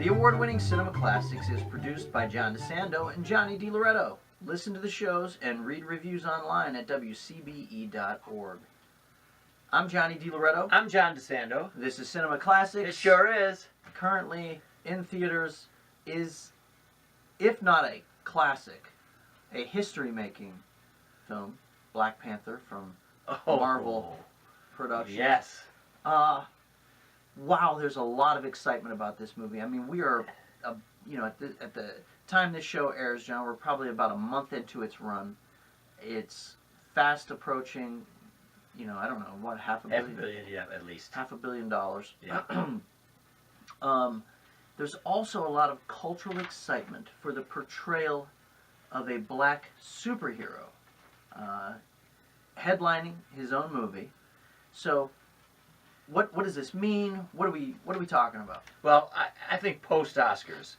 The award-winning Cinema Classics is produced by John DeSando and Johnny DiLoretto. Listen to the shows and read reviews online at WCBE.org. I'm Johnny DiLoretto. I'm John DeSando. This is Cinema Classics. It sure is. Currently in theaters is, if not a classic, a history-making film, Black Panther from Marvel Productions. Yes. Wow, there's a lot of excitement about this movie. I mean, we are, at the time this show airs, John, we're probably about a month into its run. It's fast approaching, I don't know, what, half a billion? Half a billion, yeah, at least. $500 million. Yeah. There's also a lot of cultural excitement for the portrayal of a black superhero, headlining his own movie. So, what does this mean? What are we talking about? Well, I think post-Oscars,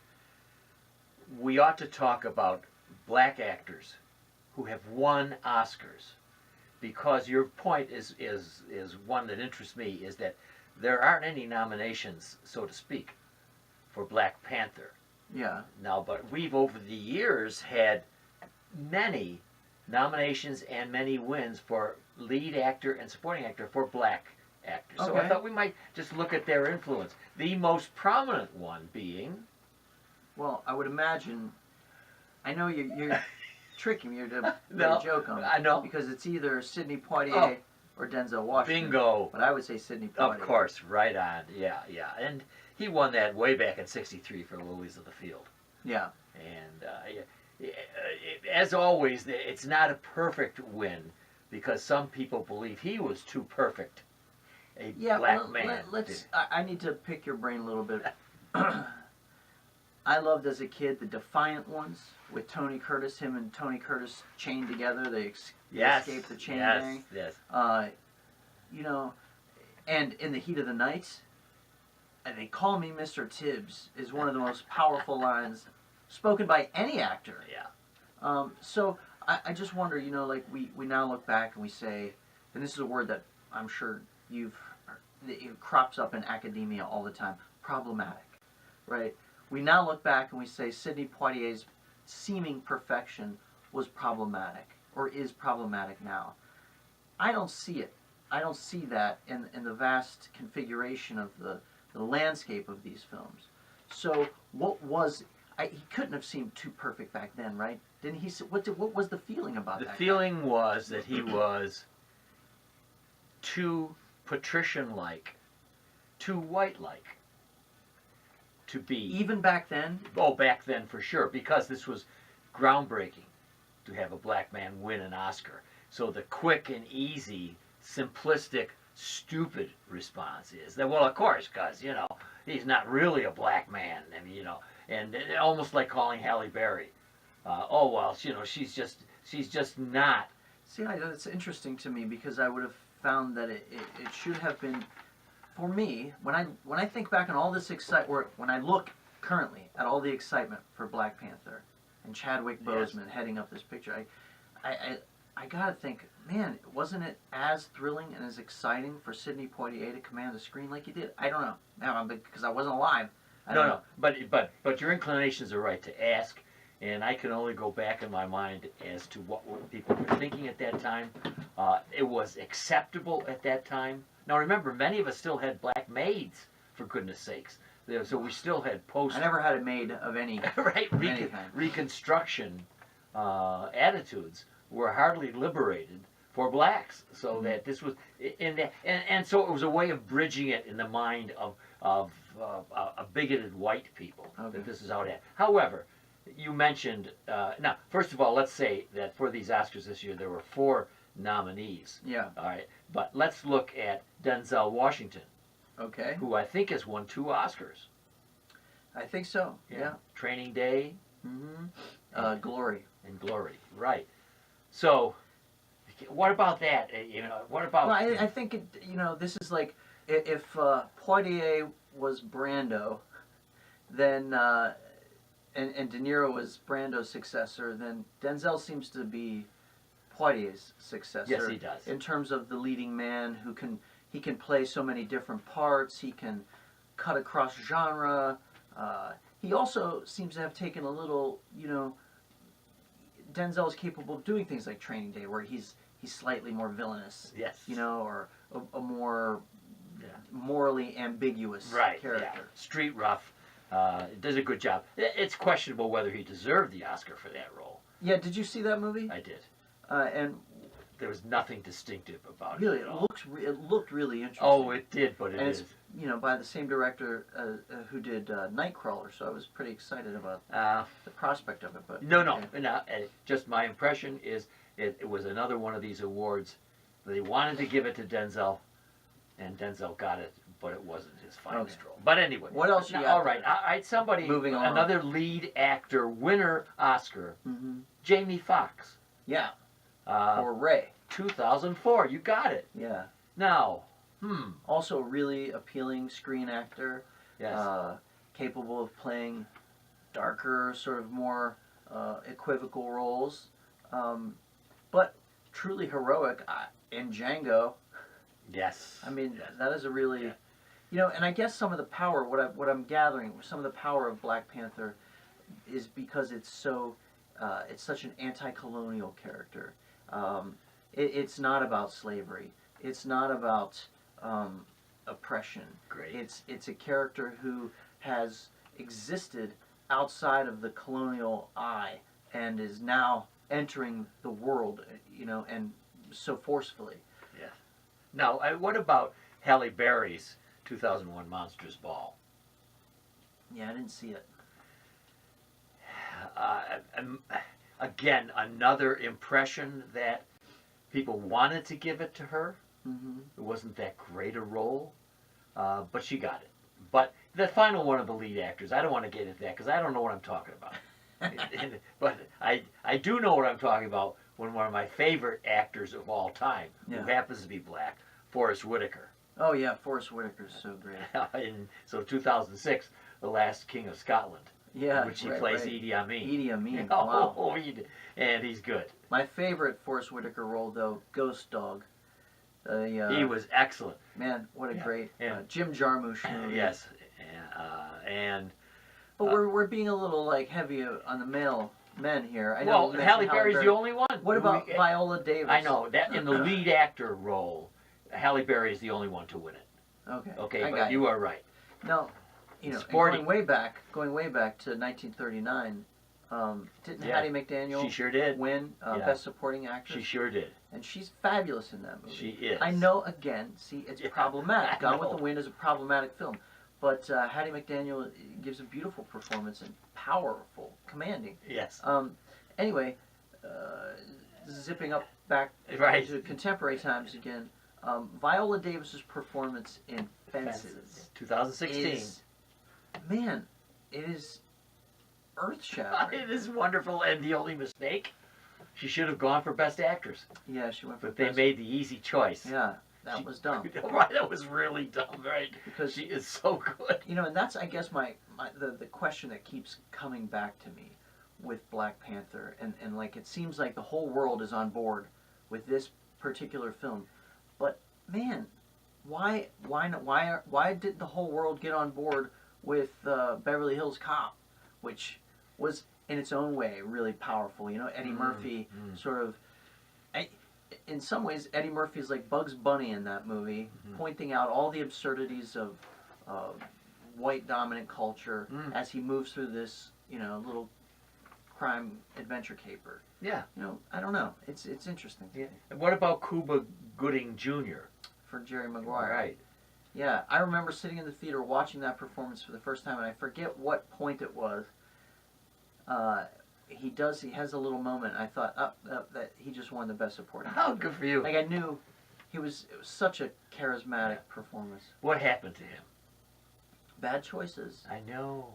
we ought to talk about black actors who have won Oscars, because your point is one that interests me, is that there aren't any nominations, so to speak, for Black Panther. Yeah. Now, but we've over the years had many nominations and many wins for lead actor and supporting actor for black actors. So I thought we might just look at their influence. The most prominent one being... Well, I would imagine... I know you're tricking me to No, joke on it. I know. Because it's either Sidney Poitier or Denzel Washington. Bingo. But I would say Sidney Poitier. Of course, right on. Yeah. And he won that way back in '63 for Lilies of the Field. Yeah. And as always, it's not a perfect win, because some people believe he was too perfect a black man. I need to pick your brain a little bit. I loved as a kid the Defiant Ones with Tony Curtis. Him and Tony Curtis chained together. They escaped the chain gang. Yes. And In the Heat of the Night, they call me Mr. Tibbs is one of the most powerful lines spoken by any actor. Yeah. So I just wonder, we now look back and we say, and this is a word that I'm sure it crops up in academia all the time, problematic, right? We now look back and we say Sidney Poitier's seeming perfection was problematic, or is problematic now. I don't see it. I don't see that in the vast configuration of the landscape of these films. So he couldn't have seemed too perfect back then, right? Didn't he? What was the feeling about that? The feeling was that he was too patrician-like, too white-like to be. Even back then? Oh, back then for sure, because this was groundbreaking to have a black man win an Oscar. So the quick and easy, simplistic, stupid response is that, well, of course, because, he's not really a black man. And almost like calling Halle Berry. She's just not. See, it's interesting to me, because I would have found that it should have been, for me, when I think back on all this excitement, or when I look currently at all the excitement for Black Panther and Chadwick Boseman heading up this picture, I gotta think, man, wasn't it as thrilling and as exciting for Sidney Poitier to command the screen like he did? I don't know. Now, because I wasn't alive. No. But your inclinations are right to ask, and I can only go back in my mind as to what people were thinking at that time. It was acceptable at that time. Now remember, many of us still had black maids, for goodness sakes. So we still had I never had a maid of any right any kind. Reconstruction attitudes were hardly liberated for blacks. So that this was and so it was a way of bridging it in the mind of a bigoted white people, that this is how it happened. However, you mentioned, now, first of all, let's say that for these Oscars this year, there were 4 nominees. Yeah. All right. But let's look at Denzel Washington. Okay. Who I think has won 2 Oscars. I think so, yeah. Training Day. Mm-hmm. Glory. And Glory, right. So, what about that? What about... Well, I think, this is like, if Poitier was Brando, then, and De Niro was Brando's successor, then Denzel seems to be Poitier's successor. Yes, he does. In terms of the leading man who can play so many different parts, he can cut across genre, He also seems to have taken a little, Denzel's capable of doing things like Training Day, where he's slightly more villainous, Yes. or a more Yeah. morally ambiguous character. Yeah. Street rough. Does a good job. It's questionable whether he deserved the Oscar for that role. Yeah, did you see that movie? I did. And There was nothing distinctive about really, it at all. it looked really interesting. Oh, it did, but and it's by the same director who did Nightcrawler, so I was pretty excited about the prospect of it. But No. Just my impression is it was another one of these awards. They wanted to give it to Denzel, and Denzel got it, but it wasn't his finest role. But anyway, what else? All right, somebody moving on. Another lead actor winner Oscar, Jamie Foxx. Yeah. For Ray. 2004. You got it. Yeah. Now, Also, really appealing screen actor. Yes. Capable of playing darker, sort of more equivocal roles, but truly heroic in Django. Yes. I mean, that is a really, and I guess some of the power, what I'm gathering, some of the power of Black Panther, is because it's such an anti-colonial character. It's not about slavery. It's not about oppression. Great. It's a character who has existed outside of the colonial eye and is now entering the world, and so forcefully. Yeah. Now, what about Halle Berry's 2001 Monsters Ball? Yeah, I didn't see it. Again, another impression that people wanted to give it to her. It wasn't that great a role, but she got it. But the final one of the lead actors, I don't want to get into that because I don't know what I'm talking about. But I do know what I'm talking about when one of my favorite actors of all time, who happens to be black, Forrest Whitaker. Oh yeah, Forrest Whitaker's so great. So 2006, The Last King of Scotland. Yeah, which he plays Idi Amin. Idi Amin. Oh, Wow. And he's good. My favorite Forrest Whitaker role, though, Ghost Dog. He was excellent. Man, what a great Jim Jarmusch movie. Yes, but we're being a little heavy on the male men here. I know. Well, Halle Berry's the only one. What about Viola Davis? I know that in the lead actor role, Halle Berry is the only one to win it. Okay. Okay, but you are right. No, going way back to 1939. Didn't Hattie McDaniel she sure did. win Best Supporting Actress? She sure did. And she's fabulous in that movie. She is. I know, again, it's problematic. Gone with the Wind is a problematic film. But Hattie McDaniel gives a beautiful performance and powerful, commanding. Yes. Anyway, zipping up back to contemporary times again, Viola Davis's performance in Fences. 2016. Man, it is earth-shattering. It is wonderful, and the only mistake, she should have gone for Best Actress. Yeah, she went for But they made the easy choice. Yeah, that was dumb. Right, that was really dumb, right? Because she is so good. And that's, I guess, the question that keeps coming back to me with Black Panther, and it seems like the whole world is on board with this particular film. But man, why did the whole world get on board with Beverly Hills Cop, which was in its own way really powerful? Eddie Murphy sort of. In some ways, Eddie Murphy is like Bugs Bunny in that movie, pointing out all the absurdities of white dominant culture as he moves through this little crime adventure caper. Yeah. I don't know. It's interesting. Yeah. And what about Cuba Gooding Jr.? For Jerry Maguire. Right. Yeah, I remember sitting in the theater watching that performance for the first time, and I forget what point it was. He has a little moment. I thought that he just won the Best Supporting Actor. Oh, good for you. I knew it was such a charismatic performance. What happened to him? Bad choices. I know.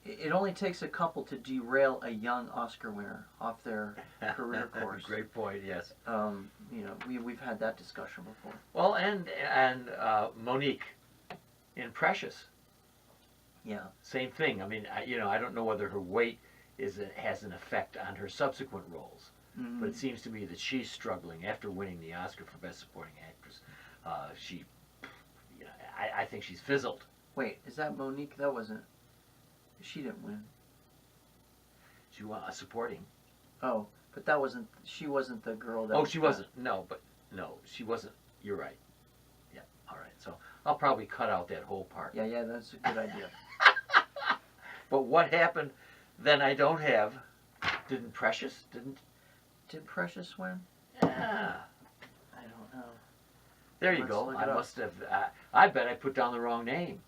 It only takes a couple to derail a young Oscar winner off their career course. Great point. Yes. We've had that discussion before. Well, and Monique in Precious. Yeah. Same thing. I mean, I don't know whether her weight has an effect on her subsequent roles, but it seems to me that she's struggling after winning the Oscar for Best Supporting Actress. I think she's fizzled. Wait, is that Monique? That wasn't. She didn't win. She won supporting. Oh, but that wasn't. She wasn't the girl that. Oh, she wasn't. No, but no, she wasn't. You're right. Yeah. All right. So I'll probably cut out that whole part. Yeah, yeah, that's a good idea. But what happened? Then I don't have. Didn't Precious? Did Precious win? Yeah. I don't know. There you Let's go. look I it up. must have. I bet I put down the wrong name.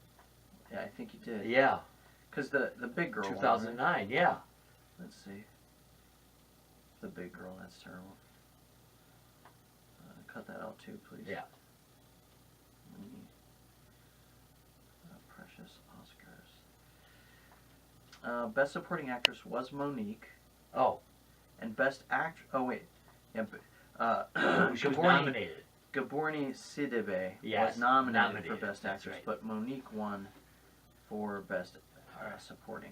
Yeah, I think you did. Yeah. Because the big girl. 2009. Won, right? Yeah. Let's see. The big girl. That's terrible. Cut that out too, please. Yeah. Precious Oscars. Best Supporting Actress was Monique. Oh. And Best Act. Oh wait. Yeah. She was nominated. Gaborni Sidibe Yes, was nominated for nominated, Best that's Actress, right. but Monique won for Best Supporting.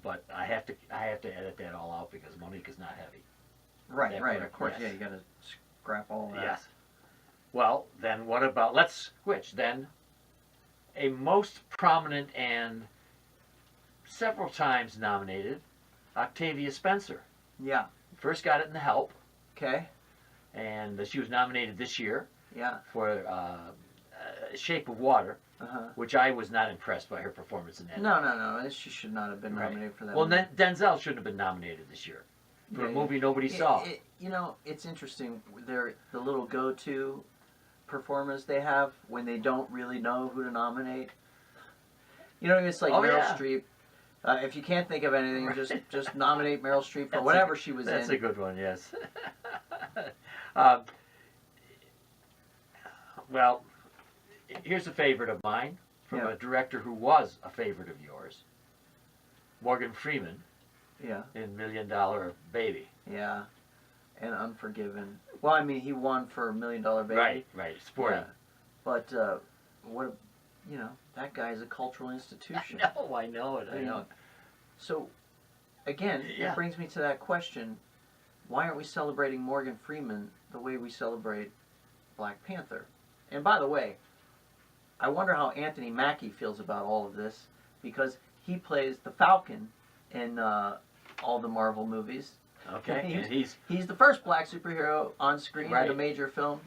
But I have to edit that all out because Monique is not heavy. Right, That right. correct? Of course, Yes. yeah. You got to scrap all of that. Yes. Well, then what about, let's switch then. A most prominent and several times nominated, Octavia Spencer. Yeah. First got it in The Help, Okay. and she was nominated this year Yeah. for Shape of Water, Uh-huh. which I was not impressed by her performance in that. No. She should not have been Right. nominated for that. Well, movie. Denzel shouldn't have been nominated this year for a movie nobody saw. You know, it's interesting. They're the little go-to performers they have when they don't really know who to nominate. You know, it's like Oh, Meryl yeah. Streep. If you can't think of anything, Right. just nominate Meryl Streep for That's whatever she was That's in. a good one, yes. Well, here's a favorite of mine from Yeah. a director who was a favorite of yours, Morgan Freeman Yeah, in $1 Million Baby. yeah, and Unforgiven. Well, I mean, he won for $1 Million Baby. Right, sporting. Yeah. But what? You know, that guy is a cultural institution. I know it. I know. So, again, Yeah. it brings me to that question: why aren't we celebrating Morgan Freeman the way we celebrate Black Panther? And by the way, I wonder how Anthony Mackie feels about all of this, because he plays the Falcon in all the Marvel movies. Okay, and He's the first black superhero on screen in a Right. major film.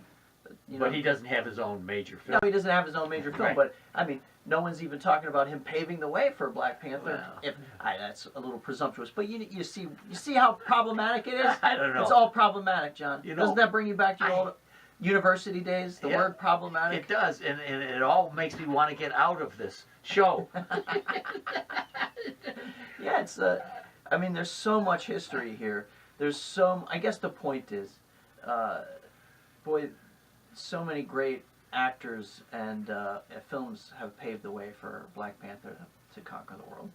You but know, he doesn't have his own major no, film. he doesn't have his own major film. Right. But I mean, no one's even talking about him paving the way for Black Panther. Well. That's a little presumptuous, but you see how problematic it is. I don't know. It's all problematic, John. You know, Doesn't that bring you back to your old university days? The Yeah. word problematic. It does, and it all makes me want to get out of this show. Yeah, it's I mean, there's so much history here. I guess the point is, boy, so many great actors and films have paved the way for Black Panther to conquer the world.